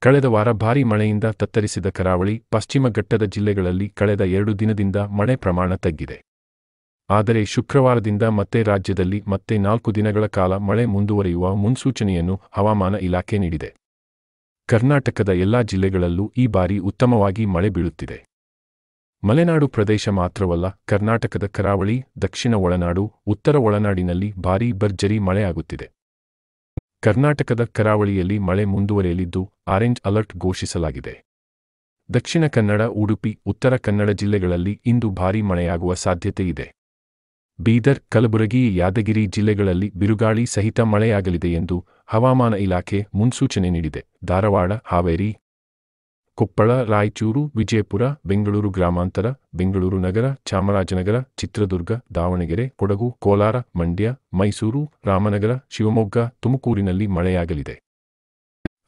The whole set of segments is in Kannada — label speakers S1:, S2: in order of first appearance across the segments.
S1: ಕಳೆದ ವಾರ ಭಾರೀ ಮಳೆಯಿಂದ ತತ್ತರಿಸಿದ ಕರಾವಳಿ, ಪಶ್ಚಿಮ ಘಟ್ಟದ ಜಿಲ್ಲೆಗಳಲ್ಲಿ ಕಳೆದ 2 ದಿನದಿಂದ ಮಳೆ ಪ್ರಮಾಣ ತಗ್ಗಿದೆ. ಆದರೆ ಶುಕ್ರವಾರದಿಂದ ಮತ್ತೆ ರಾಜ್ಯದಲ್ಲಿ ಮತ್ತೆ 4 ದಿನಗಳ ಕಾಲ ಮಳೆ ಮುಂದುವರಿಯುವ ಮುನ್ಸೂಚನೆಯನ್ನು ಹವಾಮಾನ ಇಲಾಖೆ ನೀಡಿದೆ. ಕರ್ನಾಟಕದ ಎಲ್ಲಾ ಜಿಲ್ಲೆಗಳಲ್ಲೂ ಈ ಬಾರಿ ಉತ್ತಮವಾಗಿ ಮಳೆ ಬೀಳುತ್ತಿದೆ. ಮಲೆನಾಡು ಪ್ರದೇಶ ಮಾತ್ರವಲ್ಲ, ಕರ್ನಾಟಕದ ಕರಾವಳಿ, ದಕ್ಷಿಣ ಒಳನಾಡು, ಉತ್ತರ ಒಳನಾಡಿನಲ್ಲಿ ಭಾರೀ ಭರ್ಜರಿ ಮಳೆಯಾಗುತ್ತಿದೆ. ಕರ್ನಾಟಕದ ಕರಾವಳಿಯಲ್ಲಿ ಮಳೆ ಮುಂದುವರಿಯಲಿದ್ದು, ಆರೆಂಜ್ ಅಲರ್ಟ್ ಘೋಷಿಸಲಾಗಿದೆ. ದಕ್ಷಿಣ ಕನ್ನಡ, ಉಡುಪಿ, ಉತ್ತರ ಕನ್ನಡ ಜಿಲ್ಲೆಗಳಲ್ಲಿ ಇಂದು ಭಾರೀ ಮಳೆಯಾಗುವ ಸಾಧ್ಯತೆ ಇದೆ. ಬೀದರ್, ಕಲಬುರಗಿ, ಯಾದಗಿರಿ ಜಿಲ್ಲೆಗಳಲ್ಲಿ ಬಿರುಗಾಳಿ ಸಹಿತ ಮಳೆಯಾಗಲಿದೆ ಎಂದು ಹವಾಮಾನ ಇಲಾಖೆ ಮುನ್ಸೂಚನೆ ನೀಡಿದೆ. ಧಾರವಾಡ, ಹಾವೇರಿ, ಕೊಪ್ಪಳ, ರಾಯಚೂರು, ವಿಜಯಪುರ, ಬೆಂಗಳೂರು ಗ್ರಾಮಾಂತರ, ಬೆಂಗಳೂರು ನಗರ, ಚಾಮರಾಜನಗರ, ಚಿತ್ರದುರ್ಗ, ದಾವಣಗೆರೆ, ಕೊಡಗು, ಕೋಲಾರ, ಮಂಡ್ಯ, ಮೈಸೂರು, ರಾಮನಗರ, ಶಿವಮೊಗ್ಗ, ತುಮಕೂರಿನಲ್ಲಿ ಮಳೆಯಾಗಲಿದೆ.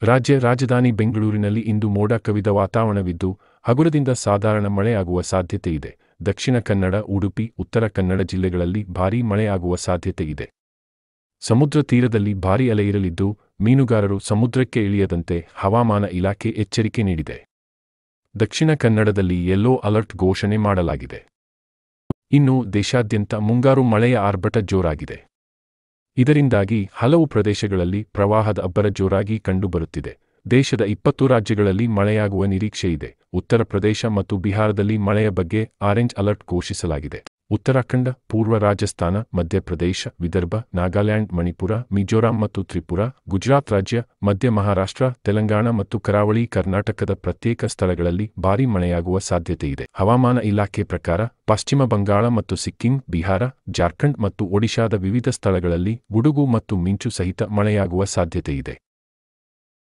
S1: ರಾಜ್ಯ ರಾಜಧಾನಿ ಬೆಂಗಳೂರಿನಲ್ಲಿ ಇಂದು ಮೋಡ ಕವಿದ ವಾತಾವರಣವಿದ್ದು, ಹಗುರದಿಂದ ಸಾಧಾರಣ ಮಳೆಯಾಗುವ ಸಾಧ್ಯತೆ ಇದೆ. ದಕ್ಷಿಣ ಕನ್ನಡ, ಉಡುಪಿ, ಉತ್ತರ ಕನ್ನಡ ಜಿಲ್ಲೆಗಳಲ್ಲಿ ಭಾರೀ ಮಳೆಯಾಗುವ ಸಾಧ್ಯತೆ ಇದೆ. ಸಮುದ್ರ ತೀರದಲ್ಲಿ ಭಾರೀ ಅಲೆ ಇರಲಿದ್ದು, ಮೀನುಗಾರರು ಸಮುದ್ರಕ್ಕೆ ಇಳಿಯದಂತೆ ಹವಾಮಾನ ಇಲಾಖೆ ಎಚ್ಚರಿಕೆ ನೀಡಿದೆ. ದಕ್ಷಿಣ ಕನ್ನಡದಲ್ಲಿ ಯೆಲ್ಲೋ ಅಲರ್ಟ್ ಘೋಷಣೆ ಮಾಡಲಾಗಿದೆ. ಇನ್ನು ದೇಶಾದ್ಯಂತ ಮುಂಗಾರು ಮಳೆಯ ಆರ್ಭಟ ಜೋರಾಗಿದೆ. ಇದರಿಂದಾಗಿ ಹಲವು ಪ್ರದೇಶಗಳಲ್ಲಿ ಪ್ರವಾಹದ ಅಬ್ಬರ ಜೋರಾಗಿ ಕಂಡುಬರುತ್ತಿದೆ. ದೇಶದ 20 ರಾಜ್ಯಗಳಲ್ಲಿ ಮಳೆಯಾಗುವ ನಿರೀಕ್ಷೆಯಿದೆ. ಉತ್ತರ ಪ್ರದೇಶ ಮತ್ತು ಬಿಹಾರದಲ್ಲಿ ಮಳೆಯ ಬಗ್ಗೆ ಆರೆಂಜ್ ಅಲರ್ಟ್ ಘೋಷಿಸಲಾಗಿದೆ. ಉತ್ತರಾಖಂಡ, ಪೂರ್ವ ರಾಜಸ್ಥಾನ, ಮಧ್ಯಪ್ರದೇಶ, ವಿದರ್ಭ, ನಾಗಾಲ್ಯಾಂಡ್, ಮಣಿಪುರ, ಮಿಜೋರಾಂ ಮತ್ತು ತ್ರಿಪುರಾ, ಗುಜರಾತ್ ರಾಜ್ಯ, ಮಧ್ಯ ಮಹಾರಾಷ್ಟ್ರ, ತೆಲಂಗಾಣ ಮತ್ತು ಕರಾವಳಿ ಕರ್ನಾಟಕದ ಪ್ರತ್ಯೇಕ ಸ್ಥಳಗಳಲ್ಲಿ ಭಾರೀ ಮಳೆಯಾಗುವ ಸಾಧ್ಯತೆಯಿದೆ. ಹವಾಮಾನ ಇಲಾಖೆ ಪ್ರಕಾರ ಪಶ್ಚಿಮ ಬಂಗಾಳ ಮತ್ತು ಸಿಕ್ಕಿಂ, ಬಿಹಾರ, ಜಾರ್ಖಂಡ್ ಮತ್ತು ಒಡಿಶಾದ ವಿವಿಧ ಸ್ಥಳಗಳಲ್ಲಿ ಗುಡುಗು ಮತ್ತು ಮಿಂಚು ಸಹಿತ ಮಳೆಯಾಗುವ ಸಾಧ್ಯತೆಯಿದೆ.